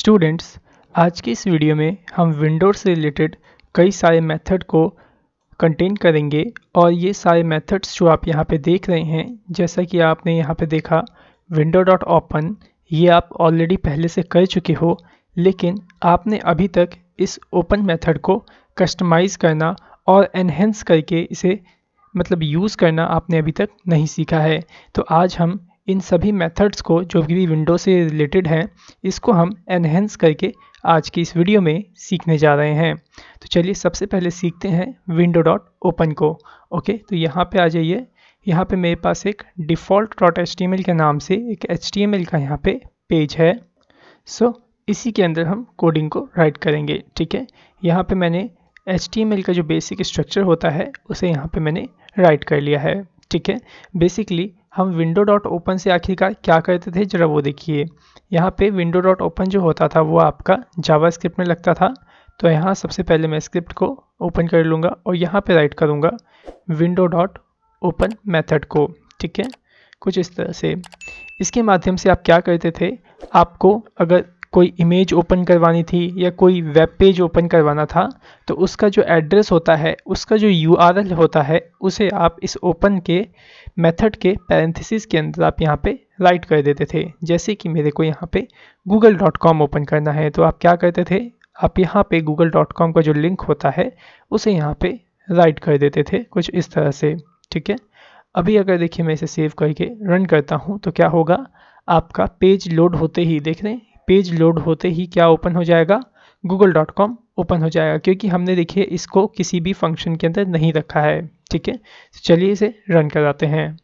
Students, आज की इस वीडियो में हम विंडोज से रिलेटेड कई सारे मेथड को कंटेन करेंगे और ये सारे मेथड्स जो आप यहाँ पे देख रहे हैं, जैसा कि आपने यहाँ पे देखा विंडो डॉट ओपन, ये आप ऑलरेडी पहले से कर चुके हो, लेकिन आपने अभी तक इस ओपन मेथड को कस्टमाइज़ करना और एनहेंस करके इसे मतलब यूज़ करना आपने अभी तक नहीं सीखा है। तो आज हम इन सभी मेथड्स को जो भी विंडो से रिलेटेड हैं, इसको हम एनहेंस करके आज की इस वीडियो में सीखने जा रहे हैं। तो चलिए सबसे पहले सीखते हैं विंडो डॉट ओपन को। ओके, तो यहाँ पे आ जाइए। यहाँ पे मेरे पास एक डिफ़ॉल्ट डॉट एचटीएमएल के नाम से एक एचटीएमएल का यहाँ पे पेज है। सो इसी के अंदर हम कोडिंग को राइट करेंगे। ठीक है, यहाँ पे मैंने HTML का जो बेसिक स्ट्रक्चर होता है उसे यहाँ पे मैंने राइट कर लिया है। ठीक है, बेसिकली हम विंडो डॉट ओपन से आखिरकार क्या करते थे ज़रा वो देखिए। यहाँ पे विंडो डॉट ओपन जो होता था वो आपका जावास्क्रिप्ट में लगता था। तो यहाँ सबसे पहले मैं स्क्रिप्ट को ओपन कर लूँगा और यहाँ पे राइट करूँगा विंडो डॉट ओपन मेथड को। ठीक है, कुछ इस तरह से। इसके माध्यम से आप क्या करते थे, आपको अगर कोई इमेज ओपन करवानी थी या कोई वेब पेज ओपन करवाना था, तो उसका जो एड्रेस होता है, उसका जो URL होता है, उसे आप इस ओपन के मेथड के पैरेंथेसिस के अंदर आप यहाँ पे राइट कर देते थे। जैसे कि मेरे को यहाँ पे google.com ओपन करना है, तो आप क्या करते थे, आप यहाँ पे google.com का जो लिंक होता है उसे यहाँ पे राइट कर देते थे, कुछ इस तरह से। ठीक है, अभी अगर देखिए मैं इसे सेव करके रन करता हूँ तो क्या होगा, आपका पेज लोड होते ही देख रहे हैं, पेज लोड होते ही क्या ओपन हो जाएगा, google.com ओपन हो जाएगा, क्योंकि हमने देखिए इसको किसी भी फंक्शन के अंदर नहीं रखा है। ठीक है, चलिए इसे रन कराते हैं।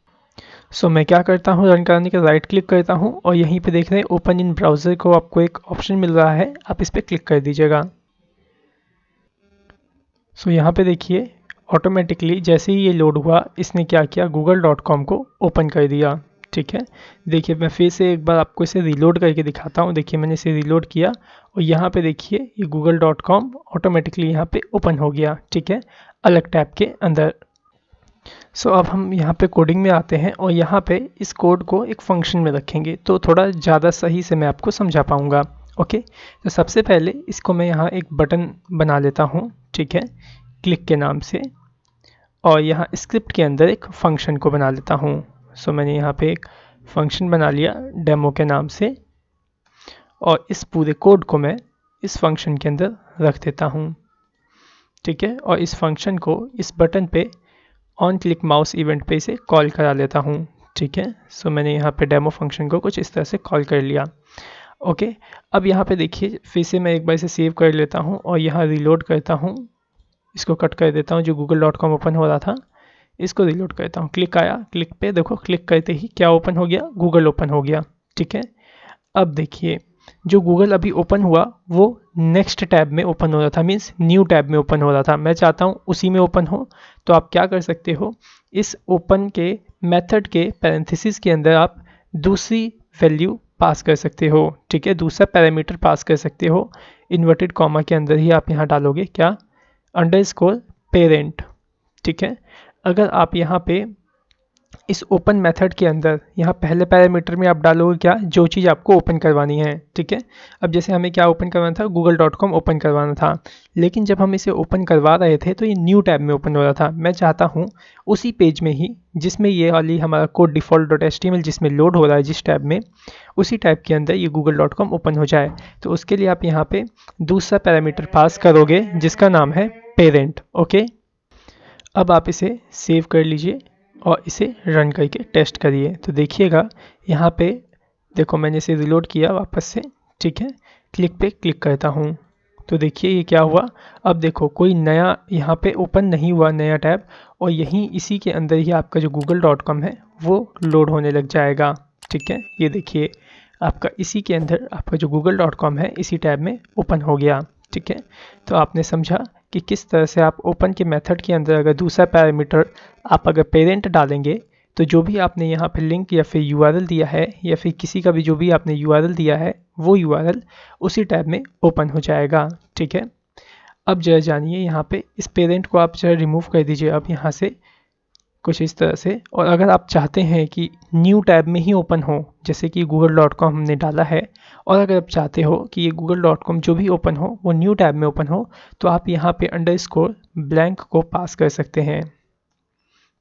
सो मैं क्या करता हूँ, रन कराने के राइट क्लिक करता हूँ और यहीं पे देख रहे हैं ओपन इन ब्राउज़र को आपको एक ऑप्शन मिल रहा है, आप इस पर क्लिक कर दीजिएगा। सो यहाँ पे देखिए ऑटोमेटिकली जैसे ही ये लोड हुआ, इसने क्या किया, google.com को ओपन कर दिया। ठीक है, देखिए मैं फिर से एक बार आपको इसे रीलोड करके दिखाता हूँ। देखिए मैंने इसे रीलोड किया और यहाँ पे देखिए ये google.com ऑटोमेटिकली यहाँ पे ओपन हो गया। ठीक है, अलग टैब के अंदर। सो अब हम यहाँ पे कोडिंग में आते हैं और यहाँ पे इस कोड को एक फंक्शन में रखेंगे तो थोड़ा ज़्यादा सही से मैं आपको समझा पाऊँगा। ओके, तो सबसे पहले इसको मैं यहाँ एक बटन बना लेता हूँ। ठीक है, क्लिक के नाम से, और यहाँ स्क्रिप्ट के अंदर एक फंक्शन को बना लेता हूँ। सो मैंने यहाँ पे एक फंक्शन बना लिया डेमो के नाम से, और इस पूरे कोड को मैं इस फंक्शन के अंदर रख देता हूँ। ठीक है, और इस फंक्शन को इस बटन पे ऑन क्लिक माउस इवेंट पे इसे कॉल करा लेता हूँ। ठीक है, सो मैंने यहाँ पे डेमो फंक्शन को कुछ इस तरह से कॉल कर लिया। ओके, अब यहाँ पे देखिए फिर से मैं एक बार इसे सेव कर लेता हूँ और यहाँ रीलोड करता हूँ, इसको कट कर देता हूँ, जो google.com ओपन हो रहा था इसको रीलोड करता हूँ। क्लिक आया, क्लिक पे देखो, क्लिक करते ही क्या ओपन हो गया, गूगल ओपन हो गया। ठीक है, अब देखिए जो गूगल अभी ओपन हुआ वो नेक्स्ट टैब में ओपन हो रहा था, मीन्स न्यू टैब में ओपन हो रहा था। मैं चाहता हूँ उसी में ओपन हो, तो आप क्या कर सकते हो, इस ओपन के मेथड के पैरेंथेसिस के अंदर आप दूसरी वैल्यू पास कर सकते हो। ठीक है, दूसरा पैरामीटर पास कर सकते हो। इन्वर्टेड कॉमा के अंदर ही आप यहाँ डालोगे क्या, अंडरस्कोर पेरेंट। ठीक है, अगर आप यहाँ पे इस ओपन मेथड के अंदर यहाँ पहले पैरामीटर में आप डालोगे क्या, जो चीज़ आपको ओपन करवानी है। ठीक है, अब जैसे हमें क्या ओपन करवाना था, google.com ओपन करवाना था, लेकिन जब हम इसे ओपन करवा रहे थे तो ये न्यू टैब में ओपन हो रहा था। मैं चाहता हूँ उसी पेज में ही जिसमें ये वाली हमारा कोड default.html जिसमें लोड हो रहा है जिस टैब में, उसी टैब के अंदर ये google.com ओपन हो जाए। तो उसके लिए आप यहाँ पे दूसरा पैरामीटर पास करोगे जिसका नाम है पेरेंट। ओके, अब आप इसे सेव कर लीजिए और इसे रन करके टेस्ट करिए। तो देखिएगा यहाँ पे देखो, मैंने इसे रिलोड किया वापस से। ठीक है, क्लिक पे क्लिक करता हूँ तो देखिए ये क्या हुआ, अब देखो कोई नया यहाँ पे ओपन नहीं हुआ नया टैब, और यहीं इसी के अंदर ही आपका जो google.com है वो लोड होने लग जाएगा। ठीक है, ये देखिए आपका इसी के अंदर आपका जो google.com है इसी टैब में ओपन हो गया। ठीक है, तो आपने समझा कि किस तरह से आप ओपन के मेथड के अंदर अगर दूसरा पैरामीटर आप अगर पेरेंट डालेंगे तो जो भी आपने यहाँ पे लिंक या फिर URL दिया है या फिर किसी का भी जो भी आपने URL दिया है वो URL उसी टैब में ओपन हो जाएगा। ठीक है, अब जरा जानिए यहाँ पे इस पेरेंट को आप जरा रिमूव कर दीजिए अब यहाँ से कुछ इस तरह से। और अगर आप चाहते हैं कि न्यू टैब में ही ओपन हो, जैसे कि google.com हमने डाला है, और अगर आप चाहते हो कि ये google.com जो भी ओपन हो वो न्यू टैब में ओपन हो, तो आप यहाँ पे अंडरस्कोर ब्लैंक को पास कर सकते हैं।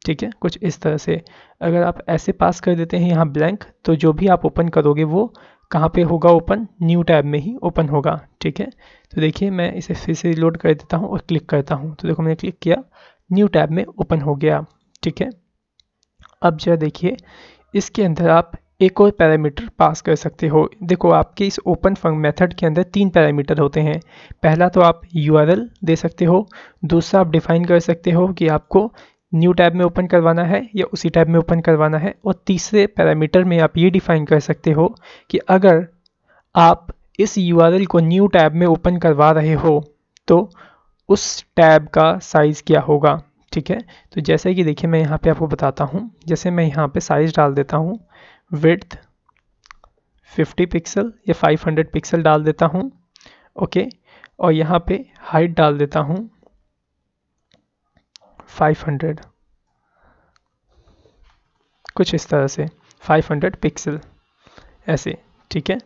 ठीक है, कुछ इस तरह से अगर आप ऐसे पास कर देते हैं यहाँ ब्लैंक, तो जो भी आप ओपन करोगे वो कहाँ पे होगा ओपन, न्यू टैब में ही ओपन होगा। ठीक है, तो देखिए मैं इसे फिर से रिलोड कर देता हूँ और क्लिक करता हूँ, तो देखो मैंने क्लिक किया, न्यू टैब में ओपन हो गया। ठीक है, अब जरा देखिए इसके अंदर आप एक और पैरामीटर पास कर सकते हो। देखो आपके इस ओपन फंक्शन मेथड के अंदर 3 पैरामीटर होते हैं। पहला तो आप यूआरएल दे सकते हो, दूसरा आप डिफाइन कर सकते हो कि आपको न्यू टैब में ओपन करवाना है या उसी टैब में ओपन करवाना है, और तीसरे पैरामीटर में आप ये डिफाइन कर सकते हो कि अगर आप इस यूआरएल को न्यू टैब में ओपन करवा रहे हो तो उस टैब का साइज़ क्या होगा। ठीक है, तो जैसे कि देखिए मैं यहाँ पे आपको बताता हूँ, जैसे मैं यहाँ पे साइज़ डाल देता हूँ, विड्थ 50 पिक्सल या 500 पिक्सल डाल देता हूँ। ओके, और यहाँ पे हाइट डाल देता हूँ 500, कुछ इस तरह से 500 पिक्सल ऐसे। ठीक है,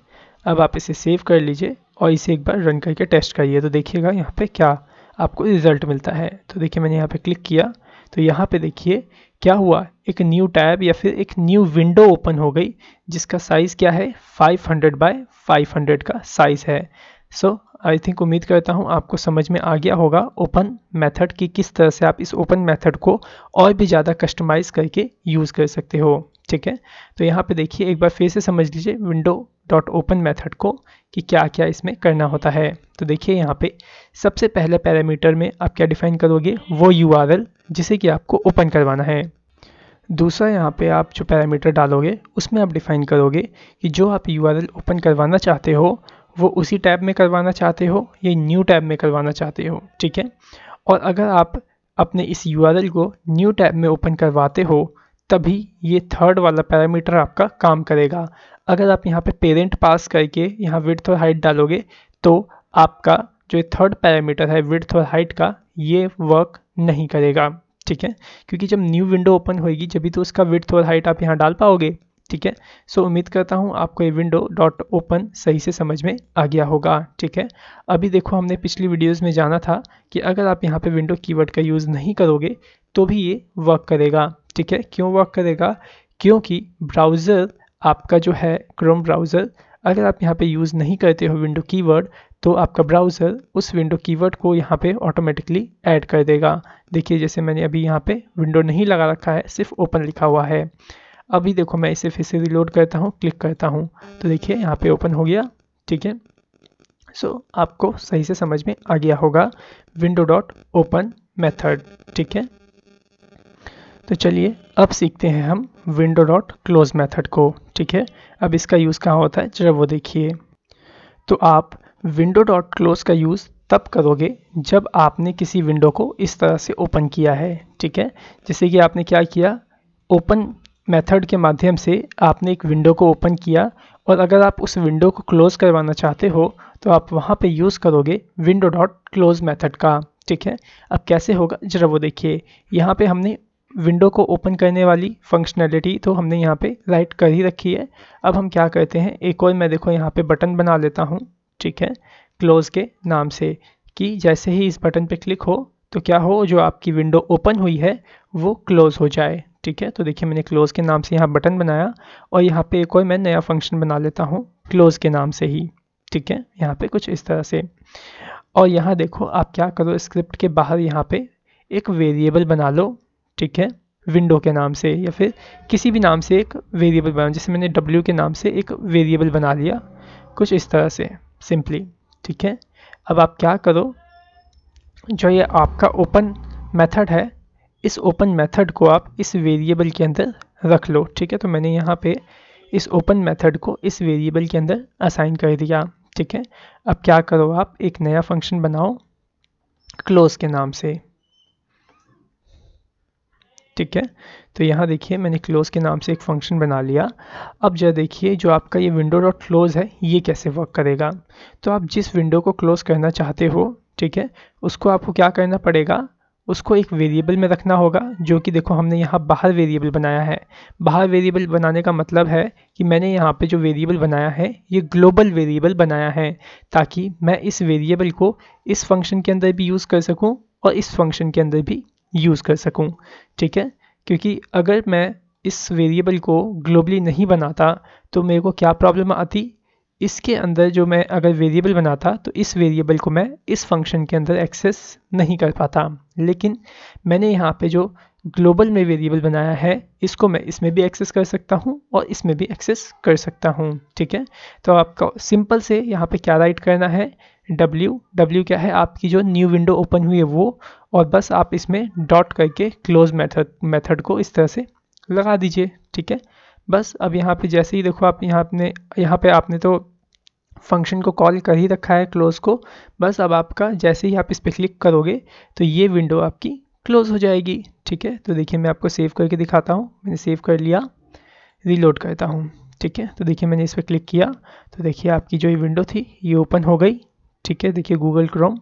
अब आप इसे सेव कर लीजिए और इसे एक बार रन करके टेस्ट करिए, तो देखिएगा यहाँ पे क्या आपको रिजल्ट मिलता है। तो देखिए मैंने यहाँ पे क्लिक किया, तो यहाँ पे देखिए क्या हुआ, एक न्यू टैब या फिर एक न्यू विंडो ओपन हो गई जिसका साइज़ क्या है, 500 बाय 500 का साइज़ है। सो आई थिंक, उम्मीद करता हूँ आपको समझ में आ गया होगा ओपन मेथड की किस तरह से आप इस ओपन मेथड को और भी ज़्यादा कस्टमाइज़ करके यूज़ कर सकते हो। ठीक है, तो यहाँ पे देखिए एक बार फिर से समझ लीजिए window.open मेथड को कि क्या क्या इसमें करना होता है। तो देखिए यहाँ पे सबसे पहले पैरामीटर में आप क्या डिफाइन करोगे, वो URL जिसे कि आपको ओपन करवाना है। दूसरा यहाँ पे आप जो पैरामीटर डालोगे उसमें आप डिफाइन करोगे कि जो आप URL ओपन करवाना चाहते हो वो उसी टैब में करवाना चाहते हो या न्यू टैब में करवाना चाहते हो। ठीक है, और अगर आप अपने इस URL को न्यू टैब में ओपन करवाते हो तभी ये थर्ड वाला पैरामीटर आपका काम करेगा। अगर आप यहाँ पे पेरेंट पास करके यहाँ विड्थ और हाइट डालोगे तो आपका जो थर्ड पैरामीटर है विड्थ और हाइट का, ये वर्क नहीं करेगा। ठीक है, क्योंकि जब न्यू विंडो ओपन होएगी जब तो उसका विड्थ और हाइट आप यहाँ डाल पाओगे। ठीक है, सो उम्मीद करता हूँ आपको ये window.open सही से समझ में आ गया होगा। ठीक है, अभी देखो हमने पिछली वीडियोस में जाना था कि अगर आप यहाँ पे विंडो कीवर्ड का यूज़ नहीं करोगे तो भी ये वर्क करेगा। ठीक है, क्यों वर्क करेगा, क्योंकि ब्राउज़र आपका जो है क्रोम ब्राउज़र, अगर आप यहाँ पे यूज़ नहीं करते हो विंडो कीवर्ड तो आपका ब्राउज़र उस विंडो कीवर्ड को यहाँ पे ऑटोमेटिकली ऐड कर देगा। देखिए जैसे मैंने अभी यहाँ पे विंडो नहीं लगा रखा है, सिर्फ ओपन लिखा हुआ है। अभी देखो मैं इसे फिर से रिलोड करता हूँ, क्लिक करता हूँ, तो देखिए यहाँ पे ओपन हो गया। ठीक है, सो आपको सही से समझ में आ गया होगा window.open मेथड। ठीक है, तो चलिए अब सीखते हैं हम window.close मेथड को। ठीक है, अब इसका यूज़ कहाँ होता है जरा वो देखिए। तो आप window.close का यूज़ तब करोगे जब आपने किसी विंडो को इस तरह से ओपन किया है। ठीक है, जैसे कि आपने क्या किया, ओपन मेथड के माध्यम से आपने एक विंडो को ओपन किया और अगर आप उस विंडो को क्लोज़ करवाना चाहते हो तो आप वहाँ पे यूज़ करोगे window.close मेथड का। ठीक है, अब कैसे होगा जरा वो देखिए। यहाँ पे हमने विंडो को ओपन करने वाली फंक्शनैलिटी तो हमने यहाँ पे राइट कर ही रखी है। अब हम क्या करते हैं, एक और मैं देखो यहाँ पे बटन बना लेता हूँ। ठीक है, क्लोज़ के नाम से, कि जैसे ही इस बटन पे क्लिक हो तो क्या हो, जो आपकी विंडो ओपन हुई है वो क्लोज़ हो जाए। ठीक है, तो देखिए मैंने क्लोज़ के नाम से यहाँ बटन बनाया और यहाँ पे एक और मैं नया फंक्शन बना लेता हूँ क्लोज़ के नाम से ही। ठीक है, यहाँ पे कुछ इस तरह से। और यहाँ देखो आप क्या करो, स्क्रिप्ट के बाहर यहाँ पे एक वेरिएबल बना लो। ठीक है, विंडो के नाम से या फिर किसी भी नाम से एक वेरिएबल बना, जैसे मैंने W के नाम से एक वेरिएबल बना लिया, कुछ इस तरह से सिंपली। ठीक है, अब आप क्या करो, जो ये आपका ओपन मेथड है इस ओपन मेथड को आप इस वेरिएबल के अंदर रख लो। ठीक है, तो मैंने यहाँ पे इस ओपन मेथड को इस वेरिएबल के अंदर असाइन कर दिया। ठीक है, अब क्या करो, आप एक नया फंक्शन बनाओ क्लोज के नाम से। ठीक है, तो यहाँ देखिए मैंने क्लोज के नाम से एक फंक्शन बना लिया। अब जरा देखिए जो आपका ये विंडो डॉट क्लोज है ये कैसे वर्क करेगा। तो आप जिस विंडो को क्लोज करना चाहते हो, ठीक है, उसको आपको क्या करना पड़ेगा, उसको एक वेरिएबल में रखना होगा, जो कि देखो हमने यहाँ बाहर वेरिएबल बनाया है। बाहर वेरिएबल बनाने का मतलब है कि मैंने यहाँ पे जो वेरिएबल बनाया है ये ग्लोबल वेरिएबल बनाया है, ताकि मैं इस वेरिएबल को इस फंक्शन के अंदर भी यूज़ कर सकूँ और इस फंक्शन के अंदर भी यूज़ कर सकूँ। ठीक है, क्योंकि अगर मैं इस वेरिएबल को ग्लोबली नहीं बनाता तो मेरे को क्या प्रॉब्लम आती, इसके अंदर जो मैं अगर वेरिएबल बनाता तो इस वेरिएबल को मैं इस फंक्शन के अंदर एक्सेस नहीं कर पाता। लेकिन मैंने यहाँ पे जो ग्लोबल में वेरिएबल बनाया है इसको मैं इसमें भी एक्सेस कर सकता हूँ और इसमें भी एक्सेस कर सकता हूँ। ठीक है, तो आपका सिंपल से यहाँ पे क्या राइट करना है, w क्या है, आपकी जो न्यू विंडो ओपन हुई है वो, और बस आप इसमें डॉट करके क्लोज मेथड को इस तरह से लगा दीजिए। ठीक है, बस अब यहाँ पे जैसे ही देखो आप यहाँ पे आपने तो फंक्शन को कॉल कर ही रखा है क्लोज को, बस अब आपका जैसे ही आप इस पर क्लिक करोगे तो ये विंडो आपकी क्लोज हो जाएगी। ठीक है, तो देखिए मैं आपको सेव करके दिखाता हूँ। मैंने सेव कर लिया, रीलोड करता हूँ। ठीक है, तो देखिए मैंने इस पर क्लिक किया तो देखिए आपकी जो ये विंडो थी ये ओपन हो गई। ठीक है, देखिए गूगल क्रोम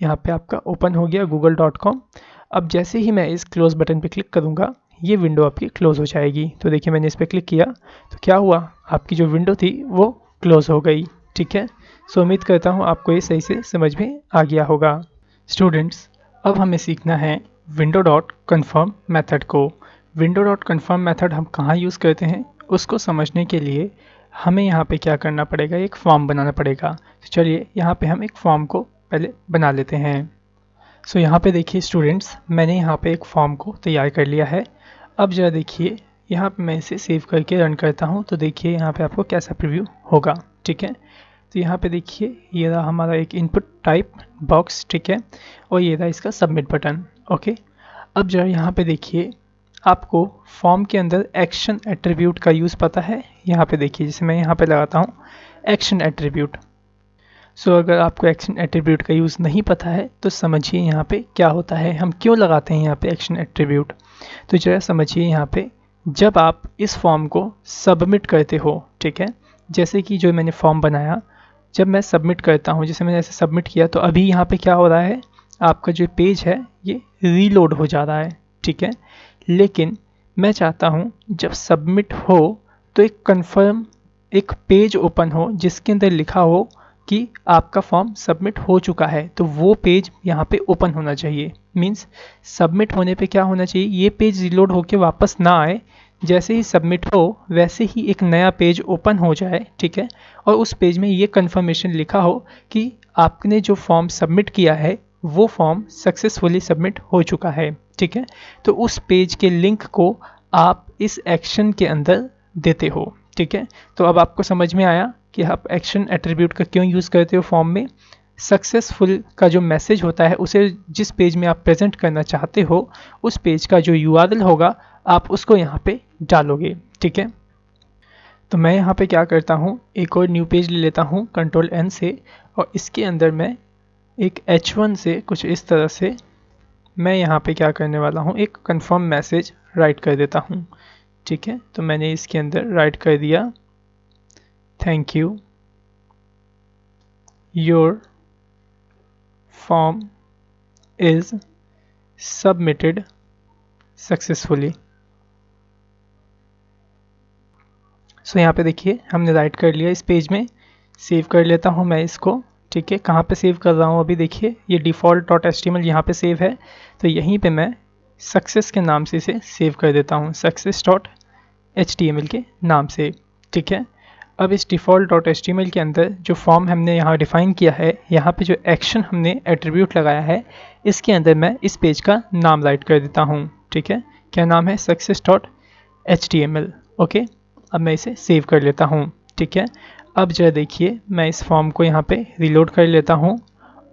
यहाँ पे आपका ओपन हो गया, google.com। अब जैसे ही मैं इस क्लोज बटन पे क्लिक करूँगा ये विंडो आपकी क्लोज हो जाएगी। तो देखिए मैंने इस पर क्लिक किया तो क्या हुआ, आपकी जो विंडो थी वो क्लोज हो गई। ठीक है, सो उम्मीद करता हूँ आपको ये सही से समझ में आ गया होगा। स्टूडेंट्स, अब हमें सीखना है विंडो डॉट कन्फर्म मैथड को। विंडो डॉट कन्फर्म मैथड हम कहाँ यूज़ करते हैं उसको समझने के लिए हमें यहाँ पे क्या करना पड़ेगा, एक फॉर्म बनाना पड़ेगा। तो चलिए यहाँ पे हम एक फॉर्म को पहले बना लेते हैं। सो यहाँ पे देखिए स्टूडेंट्स, मैंने यहाँ पे एक फॉर्म को तैयार कर लिया है। अब जरा देखिए यहाँ पे मैं इसे सेव करके रन करता हूँ तो देखिए यहाँ पे आपको कैसा प्रीव्यू होगा। ठीक है, तो यहाँ पे देखिए ये रहा हमारा एक इनपुट टाइप बॉक्स। ठीक है, और ये रहा इसका सबमिट बटन। ओके, अब जरा यहाँ पे देखिए आपको फॉर्म के अंदर एक्शन एट्रीब्यूट का यूज़ पता है। यहाँ पे देखिए जैसे मैं यहाँ पे लगाता हूँ एक्शन एट्रीब्यूट। सो अगर आपको एक्शन एट्रीब्यूट का यूज़ नहीं पता है तो समझिए यहाँ पे क्या होता है, हम क्यों लगाते हैं यहाँ पे एक्शन एट्रीब्यूट। तो जरा समझिए यहाँ पे जब आप इस फॉर्म को सबमिट करते हो, ठीक है, जैसे कि जो मैंने फॉर्म बनाया जब मैं सबमिट करता हूँ, जैसे मैंने ऐसे सबमिट किया तो अभी यहाँ पे क्या हो रहा है, आपका जो पेज है ये रीलोड हो जा रहा है। ठीक है, लेकिन मैं चाहता हूँ जब सबमिट हो तो एक कन्फर्म एक पेज ओपन हो जिसके अंदर लिखा हो कि आपका फॉर्म सबमिट हो चुका है। तो वो पेज यहाँ पे ओपन होना चाहिए। मींस सबमिट होने पे क्या होना चाहिए, ये पेज रीलोड होके वापस ना आए, जैसे ही सबमिट हो वैसे ही एक नया पेज ओपन हो जाए। ठीक है, और उस पेज में ये कंफर्मेशन लिखा हो कि आपने जो फॉर्म सबमिट किया है वो फॉर्म सक्सेसफुली सबमिट हो चुका है। ठीक है, तो उस पेज के लिंक को आप इस एक्शन के अंदर देते हो। ठीक है, तो अब आपको समझ में आया कि आप एक्शन एट्रीब्यूट का क्यों यूज़ करते हो फॉर्म में। सक्सेसफुल का जो मैसेज होता है उसे जिस पेज में आप प्रेजेंट करना चाहते हो उस पेज का जो URL होगा आप उसको यहाँ पे डालोगे। ठीक है, तो मैं यहाँ पे क्या करता हूँ, एक और न्यू पेज ले लेता हूँ Ctrl+N से, और इसके अंदर मैं एक H1 से कुछ इस तरह से मैं यहाँ पे क्या करने वाला हूँ, एक कन्फर्म मैसेज राइट कर देता हूँ। ठीक है, तो मैंने इसके अंदर राइट कर दिया, thank you, your form is submitted successfully. So यहाँ पे देखिए हमने राइट कर लिया इस पेज में। सेव कर लेता हूँ मैं इसको। ठीक है, कहाँ पे सेव कर रहा हूँ, अभी देखिए ये default.html यहाँ पे सेव है, तो यहीं पे मैं सक्सेस के नाम से इसे सेव कर देता हूँ, success.html के नाम से। ठीक है, अब इस default.html के अंदर जो फॉर्म हमने यहाँ डिफाइन किया है, यहाँ पे जो एक्शन हमने एट्रीब्यूट लगाया है, इसके अंदर मैं इस पेज का नाम राइट कर देता हूँ। ठीक है, क्या नाम है, success.html। ओके, अब मैं इसे सेव कर लेता हूँ। ठीक है, अब जरा देखिए मैं इस फॉर्म को यहाँ पे रीलोड कर लेता हूँ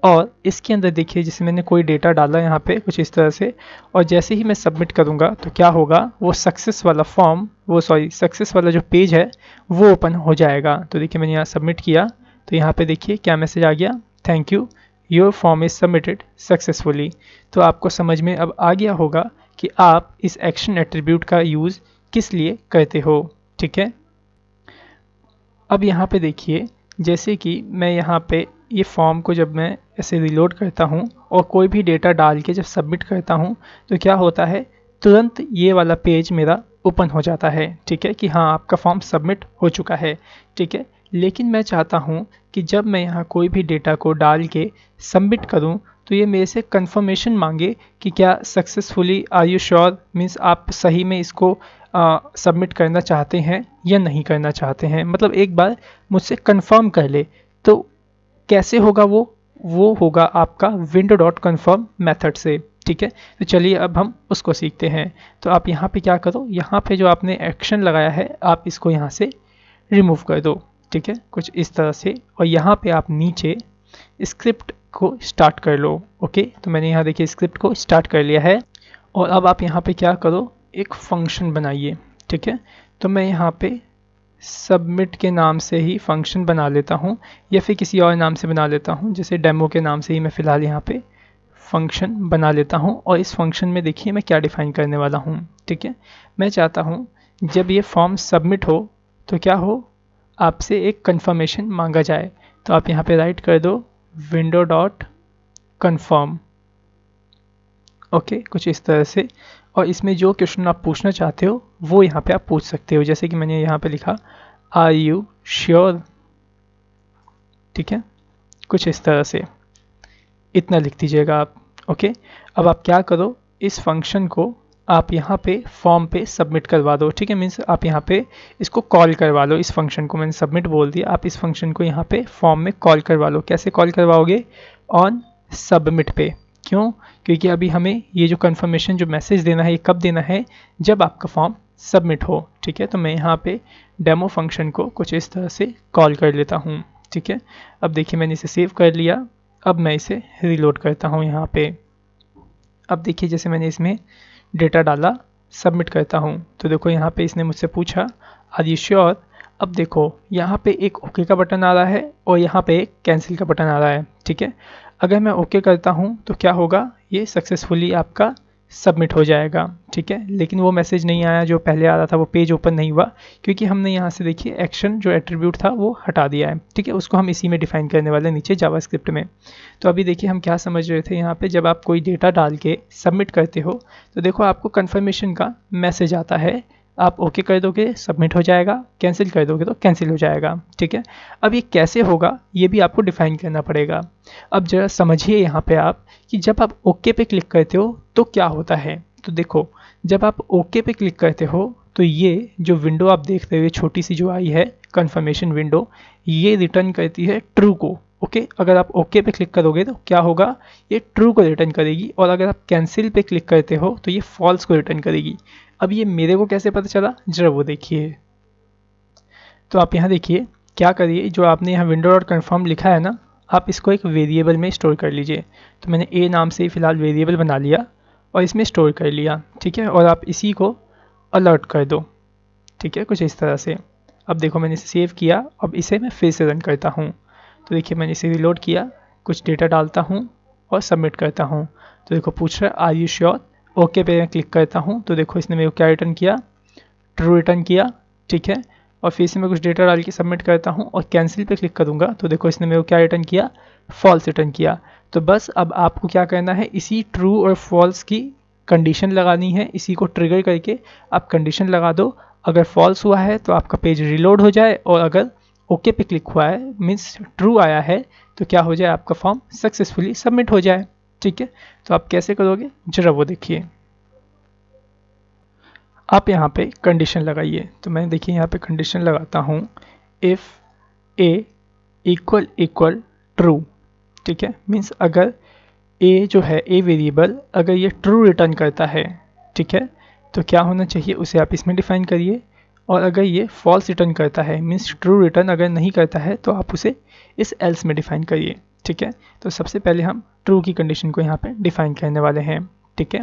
और इसके अंदर देखिए जैसे मैंने कोई डेटा डाला यहाँ पे कुछ इस तरह से, और जैसे ही मैं सबमिट करूँगा तो क्या होगा, वो सक्सेस वाला फॉर्म सक्सेस वाला जो पेज है वो ओपन हो जाएगा। तो देखिए मैंने यहाँ सबमिट किया तो यहाँ पे देखिए क्या मैसेज आ गया, thank you, your form is submitted successfully. तो आपको समझ में अब आ गया होगा कि आप इस एक्शन एट्रीब्यूट का यूज़ किस लिए करते हो। ठीक है, अब यहाँ पे देखिए जैसे कि मैं यहाँ पे ये फॉर्म को जब मैं ऐसे रिलोड करता हूँ और कोई भी डेटा डाल के जब सबमिट करता हूँ तो क्या होता है, तुरंत ये वाला पेज मेरा ओपन हो जाता है, ठीक है, कि हाँ आपका फॉर्म सबमिट हो चुका है, ठीक है। लेकिन मैं चाहता हूँ कि जब मैं यहाँ कोई भी डेटा को डाल के सबमिट करूँ तो ये मेरे से कंफर्मेशन मांगे कि क्या successfully, are you sure, means आप सही में इसको सबमिट करना चाहते हैं या नहीं करना चाहते हैं, मतलब एक बार मुझसे कंफर्म कर ले। तो कैसे होगा वो होगा आपका विंडो डॉट कन्फर्म मेथड से, ठीक है। तो चलिए अब हम उसको सीखते हैं। तो आप यहाँ पे क्या करो, यहाँ पे जो आपने एक्शन लगाया है आप इसको यहाँ से रिमूव कर दो, ठीक है, कुछ इस तरह से। और यहाँ पे आप नीचे स्क्रिप्ट को स्टार्ट कर लो। ओके, तो मैंने यहाँ देखिए स्क्रिप्ट को स्टार्ट कर लिया है। और अब आप यहाँ पे क्या करो, एक फंक्शन बनाइए, ठीक है। तो मैं यहाँ पे सबमिट के नाम से ही फंक्शन बना लेता हूँ या फिर किसी और नाम से बना लेता हूँ, जैसे डेमो के नाम से ही मैं फ़िलहाल यहाँ पे फंक्शन बना लेता हूँ। और इस फंक्शन में देखिए मैं क्या डिफ़ाइन करने वाला हूँ, ठीक है। मैं चाहता हूँ जब ये फॉर्म सबमिट हो तो क्या हो, आपसे एक कंफर्मेशन मांगा जाए। तो आप यहाँ पे राइट कर दो विंडो डॉट कन्फर्म, ओके, कुछ इस तरह से। और इसमें जो क्वेश्चन आप पूछना चाहते हो वो यहाँ पे आप पूछ सकते हो, जैसे कि मैंने यहाँ पे लिखा आर यू श्योर, ठीक है, कुछ इस तरह से इतना लिख दीजिएगा आप। ओके, अब आप क्या करो, इस फंक्शन को आप यहाँ पे फॉर्म पे सबमिट करवा दो, ठीक है, मीन्स आप यहाँ पे इसको कॉल करवा लो। इस फंक्शन को मैंने सबमिट बोल दिया, आप इस फंक्शन को यहाँ पे फॉर्म में कॉल करवा लो। कैसे कॉल करवाओगे, ऑन सबमिट पे। क्यों, क्योंकि अभी हमें ये जो कंफर्मेशन जो मैसेज देना है ये कब देना है, जब आपका फॉर्म सबमिट हो, ठीक है। तो मैं यहाँ पे डेमो फंक्शन को कुछ इस तरह से कॉल कर लेता हूँ, ठीक है। अब देखिए मैंने इसे सेव कर लिया। अब मैं इसे रीलोड करता हूँ यहाँ पे। अब देखिए जैसे मैंने इसमें डेटा डाला, सबमिट करता हूँ, तो देखो यहाँ पे इसने मुझसे पूछा आर यू श्योर। अब देखो यहाँ पे एक ओके का बटन आ रहा है और यहाँ पे एक कैंसिल का बटन आ रहा है, ठीक है। अगर मैं ओके करता हूँ तो क्या होगा, ये सक्सेसफुली आपका सबमिट हो जाएगा, ठीक है। लेकिन वो मैसेज नहीं आया जो पहले आ रहा था, वो पेज ओपन नहीं हुआ क्योंकि हमने यहाँ से देखिए एक्शन जो एट्रीब्यूट था वो हटा दिया है, ठीक है। उसको हम इसी में डिफाइन करने वाले हैं नीचे जावास्क्रिप्ट में। तो अभी देखिए हम क्या समझ रहे थे, यहाँ पे जब आप कोई डेटा डाल के सबमिट करते हो तो देखो आपको कन्फर्मेशन का मैसेज आता है, आप ओके कर दोगे सबमिट हो जाएगा, कैंसिल कर दोगे तो कैंसिल हो जाएगा, ठीक है। अब ये कैसे होगा ये भी आपको डिफाइन करना पड़ेगा। अब जरा समझिए यहाँ पे आप कि जब आप ओके पे क्लिक करते हो तो क्या होता है। तो देखो जब आप ओके पे क्लिक करते हो तो ये जो विंडो आप देख रहे हो, छोटी सी जो आई है कन्फर्मेशन विंडो, ये रिटर्न करती है ट्रू को। ओके, अगर आप ओके पे क्लिक करोगे तो क्या होगा, ये ट्रू को रिटर्न करेगी। और अगर आप कैंसिल पे क्लिक करते हो तो ये फॉल्स को रिटर्न करेगी। अब ये मेरे को कैसे पता चला, जरा वो देखिए। तो आप यहाँ देखिए क्या करिए, जो आपने यहाँ विंडो डॉट कन्फर्म लिखा है ना, आप इसको एक वेरिएबल में स्टोर कर लीजिए। तो मैंने ए नाम से ही फ़िलहाल वेरिएबल बना लिया और इसमें स्टोर कर लिया, ठीक है। और आप इसी को अलर्ट कर दो, ठीक है, कुछ इस तरह से। अब देखो मैंने इसे सेव किया, अब इसे मैं फिर से रन करता हूँ। तो देखिए मैंने इसे रिलोड किया, कुछ डेटा डालता हूँ और सबमिट करता हूँ। तो देखो पूछ रहा है आर यू श्योर, ओके पे मैं क्लिक करता हूँ तो देखो इसने मेरे को क्या रिटर्न किया, ट्रू रिटर्न किया, ठीक है। और फिर से मैं कुछ डेटा डाल के सबमिट करता हूँ और कैंसिल पे क्लिक करूँगा तो देखो इसने मेरे को क्या रिटर्न किया, फॉल्स रिटर्न किया। तो बस अब आपको क्या करना है, इसी ट्रू और फॉल्स की कंडीशन लगानी है, इसी को ट्रिगर करके आप कंडीशन लगा दो। अगर फॉल्स हुआ है तो आपका पेज रिलोड हो जाए और अगर ओके पे क्लिक हुआ है मीन्स ट्रू आया है तो क्या हो जाए, आपका फॉर्म सक्सेसफुली सबमिट हो जाए, ठीक है। तो आप कैसे करोगे जरा वो देखिए। आप यहाँ पे कंडीशन लगाइए। तो मैं देखिए यहाँ पे कंडीशन लगाता हूँ, if A equal equal true, ठीक है, मीन्स अगर ए जो है ए वेरिएबल अगर ये ट्रू रिटर्न करता है, ठीक है, तो क्या होना चाहिए उसे आप इसमें डिफाइन करिए। और अगर ये फॉल्स रिटर्न करता है मीन्स ट्रू रिटर्न अगर नहीं करता है तो आप उसे इस एल्स में डिफाइन करिए, ठीक है। तो सबसे पहले हम ट्रू की कंडीशन को यहाँ पे डिफाइन करने वाले हैं, ठीक है।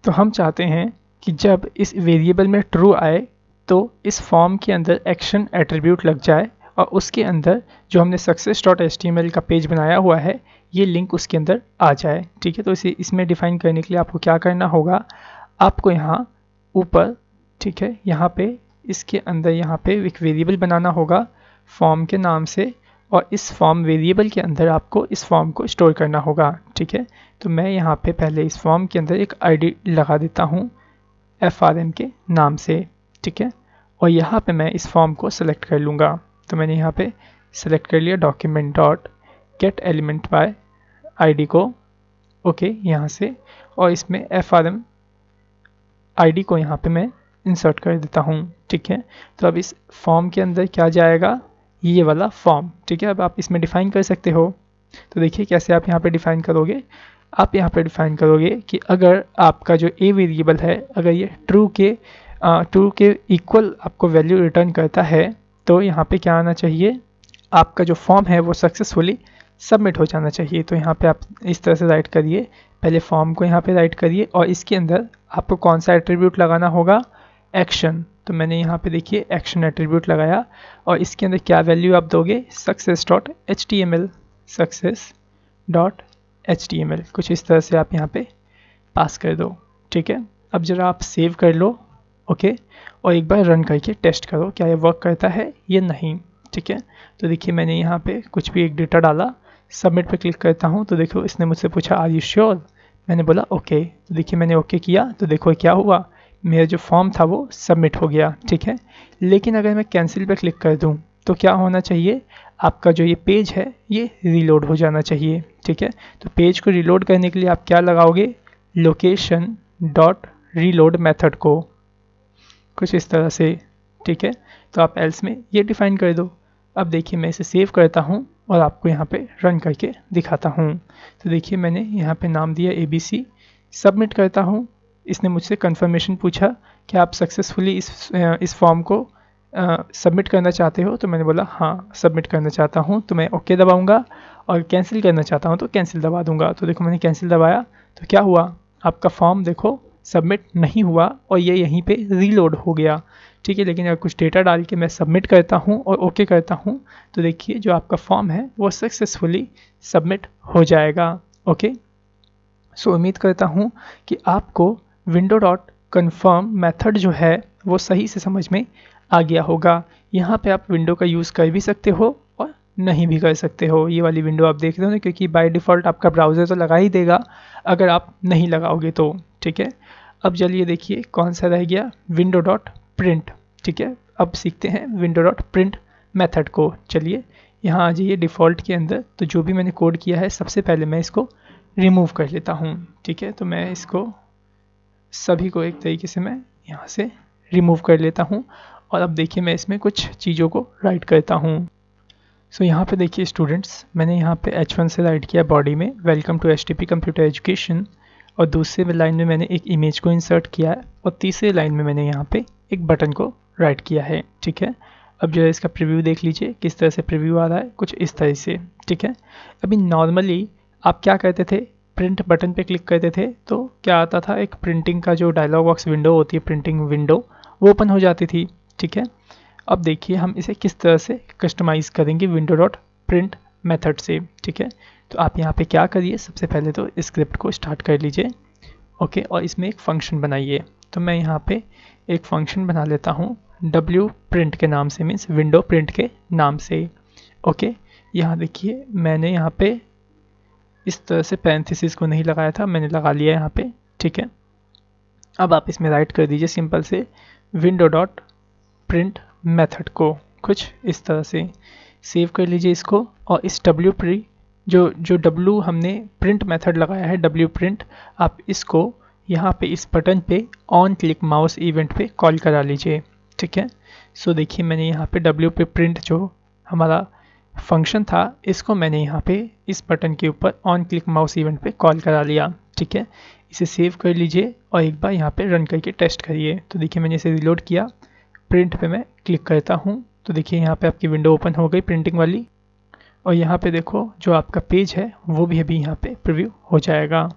तो हम चाहते हैं कि जब इस वेरिएबल में ट्रू आए तो इस फॉर्म के अंदर एक्शन एट्रीब्यूट लग जाए और उसके अंदर जो हमने success.html का पेज बनाया हुआ है ये लिंक उसके अंदर आ जाए, ठीक है। तो इसे इसमें डिफाइन करने के लिए आपको क्या करना होगा, आपको यहाँ ऊपर, ठीक है, यहाँ पे इसके अंदर यहाँ पे एक वेरिएबल बनाना होगा फॉर्म के नाम से और इस फॉर्म वेरिएबल के अंदर आपको इस फॉर्म को स्टोर करना होगा, ठीक है। तो मैं यहाँ पे पहले इस फॉर्म के अंदर एक आईडी लगा देता हूँ FRM के नाम से, ठीक है। और यहाँ पे मैं इस फॉर्म को सेलेक्ट कर लूँगा। तो मैंने यहाँ पे सेलेक्ट कर लिया document dot gate element by ID को, ओके यहाँ से, और इसमें FRM आईडी को यहाँ पे मैं इंसर्ट कर देता हूँ, ठीक है। तो अब इस फॉर्म के अंदर क्या जाएगा, ये वाला फॉर्म, ठीक है। अब आप इसमें डिफ़ाइन कर सकते हो। तो देखिए कैसे आप यहाँ पे डिफ़ाइन करोगे। आप यहाँ पे डिफ़ाइन करोगे कि अगर आपका जो ए वेरिएबल है, अगर ये ट्रू के इक्वल आपको वैल्यू रिटर्न करता है, तो यहाँ पे क्या आना चाहिए, आपका जो फॉर्म है वो सक्सेसफुली सबमिट हो जाना चाहिए। तो यहाँ पे आप इस तरह से राइट करिए, पहले फॉर्म को यहाँ पे राइट करिए और इसके अंदर आपको कौन सा एट्रीब्यूट लगाना होगा, एक्शन। तो मैंने यहाँ पे देखिए एक्शन एट्रीब्यूट लगाया और इसके अंदर क्या वैल्यू आप दोगे, success.html, success.html, कुछ इस तरह से आप यहाँ पे पास कर दो, ठीक है। अब जरा आप सेव कर लो, ओके, और एक बार रन करके टेस्ट करो क्या ये वर्क करता है या नहीं, ठीक है। तो देखिए मैंने यहाँ पे कुछ भी एक डेटा डाला, सबमिट पे क्लिक करता हूँ तो देखो इसने मुझसे पूछा आर यू श्योर, मैंने बोला ओके। तो देखिए मैंने ओके किया तो देखो क्या हुआ, मेरा जो फॉर्म था वो सबमिट हो गया, ठीक है। लेकिन अगर मैं कैंसिल पे क्लिक कर दूँ तो क्या होना चाहिए, आपका जो ये पेज है ये रीलोड हो जाना चाहिए, ठीक है। तो पेज को रीलोड करने के लिए आप क्या लगाओगे, लोकेशन डॉट रीलोड मेथड को, कुछ इस तरह से, ठीक है। तो आप एल्स में ये डिफाइन कर दो। अब देखिए मैं इसे सेव करता हूँ और आपको यहाँ पे रन करके दिखाता हूँ। तो देखिए मैंने यहाँ पे नाम दिया ABC, सबमिट करता हूँ। इसने मुझसे कंफर्मेशन पूछा कि आप सक्सेसफुली इस फॉर्म को सबमिट करना चाहते हो, तो मैंने बोला हाँ सबमिट करना चाहता हूँ। तो मैं ओके दबाऊँगा और कैंसिल करना चाहता हूँ तो कैंसिल दबा दूँगा। तो देखो मैंने कैंसिल दबाया तो क्या हुआ, आपका फॉर्म देखो सबमिट नहीं हुआ और ये यहीं पे रीलोड हो गया, ठीक है। लेकिन अगर कुछ डेटा डाल के मैं सबमिट करता हूँ और ओके करता हूँ तो देखिए जो आपका फॉर्म है वो सक्सेसफुली सबमिट हो जाएगा, ओके। सो उम्मीद करता हूँ कि आपको विंडो डॉट कन्फर्म मेथड जो है वो सही से समझ में आ गया होगा। यहाँ पे आप विंडो का यूज़ कर भी सकते हो और नहीं भी कर सकते हो। ये वाली विंडो आप देख रहे हो ना, क्योंकि बाय डिफ़ॉल्ट आपका ब्राउज़र तो लगा ही देगा अगर आप नहीं लगाओगे तो, ठीक है। अब चलिए देखिए कौन सा रह गया, विंडो डॉट प्रिंट, ठीक है। अब सीखते हैं विंडो डॉट प्रिंट मेथड को। चलिए यहाँ आ जाइए डिफ़ॉल्ट के अंदर। तो जो भी मैंने कोड किया है सबसे पहले मैं इसको रिमूव कर लेता हूँ, ठीक है। तो मैं इसको सभी को एक तरीके से मैं यहाँ से रिमूव कर लेता हूँ और अब देखिए मैं इसमें कुछ चीज़ों को राइट करता हूँ। सो यहाँ पे देखिए स्टूडेंट्स, मैंने यहाँ पे H1 से राइट किया बॉडी में welcome to HTP computer education, और दूसरे लाइन में मैंने एक इमेज को इंसर्ट किया है और तीसरे लाइन में मैंने यहाँ पे एक बटन को राइट किया है, ठीक है। अब जो है इसका प्रीव्यू देख लीजिए किस तरह से प्रीव्यू आ रहा है, कुछ इस तरह से, ठीक है। अभी नॉर्मली आप क्या करते थे, प्रिंट बटन पे क्लिक करते थे तो क्या आता था, एक प्रिंटिंग का जो डायलॉग बॉक्स विंडो होती है, प्रिंटिंग विंडो, वो ओपन हो जाती थी, ठीक है। अब देखिए हम इसे किस तरह से कस्टमाइज़ करेंगे विंडो डॉट प्रिंट मेथड से, ठीक है। तो आप यहाँ पे क्या करिए, सबसे पहले तो स्क्रिप्ट को स्टार्ट कर लीजिए, ओके, और इसमें एक फंक्शन बनाइए। तो मैं यहाँ पे एक फंक्शन बना लेता हूँ W प्रिंट के नाम से, मीन्स विंडो प्रिंट के नाम से, ओके। यहाँ देखिए मैंने यहाँ पे इस तरह से पैरेंथेसिस को नहीं लगाया था, मैंने लगा लिया यहाँ पे, ठीक है। अब आप इसमें राइट कर दीजिए सिंपल से विंडो डॉट प्रिंट मेथड को, कुछ इस तरह से सेव कर लीजिए इसको। और इस W प्री जो W हमने प्रिंट मेथड लगाया है W प्रिंट, आप इसको यहाँ पे इस बटन पे ऑन क्लिक माउस इवेंट पे कॉल करा लीजिए, ठीक है। सो देखिए मैंने यहाँ पे W पे प्रिंट जो हमारा फंक्शन था इसको मैंने यहाँ पे इस बटन के ऊपर ऑन क्लिक माउस इवेंट पे कॉल करा लिया, ठीक है। इसे सेव कर लीजिए और एक बार यहाँ पे रन करके टेस्ट करिए। तो देखिए मैंने इसे रिलोड किया, प्रिंट पे मैं क्लिक करता हूँ तो देखिए यहाँ पे आपकी विंडो ओपन हो गई प्रिंटिंग वाली, और यहाँ पे देखो जो आपका पेज है वो भी अभी यहाँ पे प्रीव्यू हो जाएगा।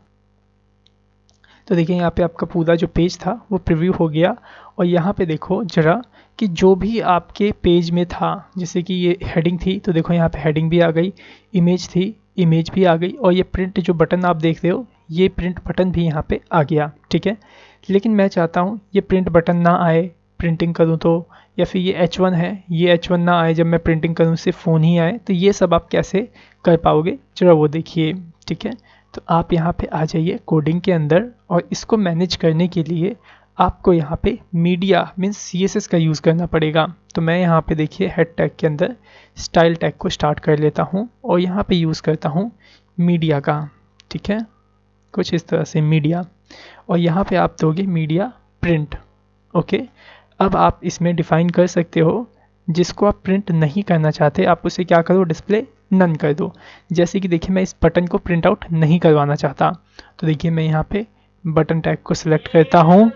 तो देखिए यहाँ पे आपका पूरा जो पेज था वो प्रीव्यू हो गया, और यहाँ पे देखो जरा कि जो भी आपके पेज में था, जैसे कि ये हेडिंग थी तो देखो यहाँ पे हेडिंग भी आ गई, इमेज थी इमेज भी आ गई, और ये प्रिंट जो बटन आप देख रहे हो ये प्रिंट बटन भी यहाँ पे आ गया, ठीक है। लेकिन मैं चाहता हूँ ये प्रिंट बटन ना आए, प्रिंटिंग करूँ तो, या फिर ये H1 है, ये H1 ना आए जब मैं प्रिंटिंग करूँ सिर्फ फ़ोन ही आए, तो ये सब आप कैसे कर पाओगे जरा वो देखिए। ठीक है, तो आप यहाँ पे आ जाइए कोडिंग के अंदर, और इसको मैनेज करने के लिए आपको यहाँ पे मीडिया मीन्स CSS का यूज़ करना पड़ेगा। तो मैं यहाँ पे देखिए हेड टैग के अंदर स्टाइल टैग को स्टार्ट कर लेता हूँ और यहाँ पे यूज़ करता हूँ मीडिया का। ठीक है, कुछ इस तरह से मीडिया, और यहाँ पे आप दोगे मीडिया प्रिंट। ओके, अब आप इसमें डिफाइन कर सकते हो जिसको आप प्रिंट नहीं करना चाहते आप उसे क्या करो, डिस्प्ले नन कर दो। जैसे कि देखिए मैं इस बटन को प्रिंट आउट नहीं करवाना चाहता, तो देखिए मैं यहाँ पे बटन टैग को सिलेक्ट करता हूँ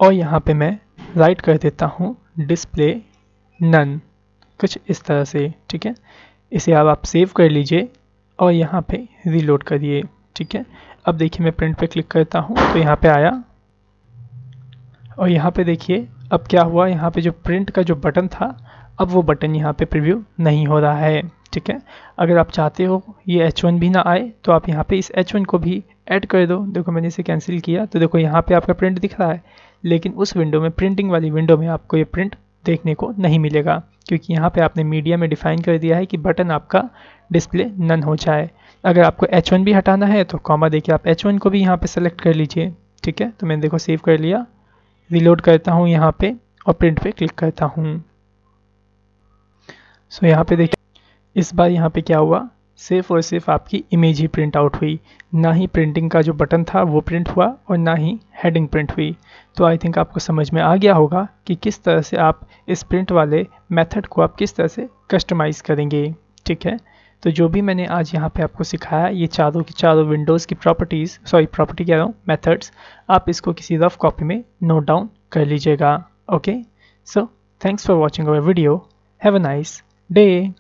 और यहाँ पे मैं राइट कर देता हूँ डिस्प्ले नन, कुछ इस तरह से। ठीक है, इसे अब आप सेव कर लीजिए और यहाँ पे रीलोड करिए। ठीक है, अब देखिए मैं प्रिंट पे क्लिक करता हूँ तो यहाँ पे आया, और यहाँ पे देखिए अब क्या हुआ, यहाँ पे जो प्रिंट का जो बटन था अब वो बटन यहाँ पे प्रीव्यू नहीं हो रहा है। ठीक है, अगर आप चाहते हो ये H1 भी ना आए तो आप यहाँ पे इस H1 को भी ऐड कर दो। देखो मैंने इसे कैंसिल किया तो देखो यहाँ पे आपका प्रिंट दिख रहा है, लेकिन उस विंडो में, प्रिंटिंग वाली विंडो में आपको ये प्रिंट देखने को नहीं मिलेगा, क्योंकि यहाँ पे आपने मीडिया में डिफाइन कर दिया है कि बटन आपका डिस्प्ले नन हो जाए। अगर आपको H1 भी हटाना है तो कॉमा देके आप H1 को भी यहाँ पे सेलेक्ट कर लीजिए। ठीक है, तो मैंने देखो सेव कर लिया, रीलोड करता हूँ यहाँ पे और प्रिंट पे क्लिक करता हूँ। सो यहाँ पे देखिए इस बार यहाँ पे क्या हुआ, सिर्फ और सिर्फ आपकी इमेज ही प्रिंट आउट हुई, ना ही प्रिंटिंग का जो बटन था वो प्रिंट हुआ और ना ही हेडिंग प्रिंट हुई। तो आई थिंक आपको समझ में आ गया होगा कि किस तरह से आप इस प्रिंट वाले मेथड को आप किस तरह से कस्टमाइज़ करेंगे। ठीक है, तो जो भी मैंने आज यहाँ पे आपको सिखाया ये चारों की चारों विंडोज़ की प्रॉपर्टीज़, सॉरी प्रॉपर्टी कह रहा हूँ, मेथड्स, आप इसको किसी रफ कॉपी में नोट डाउन कर लीजिएगा। Okay, so thanks for watching our video, have a nice day.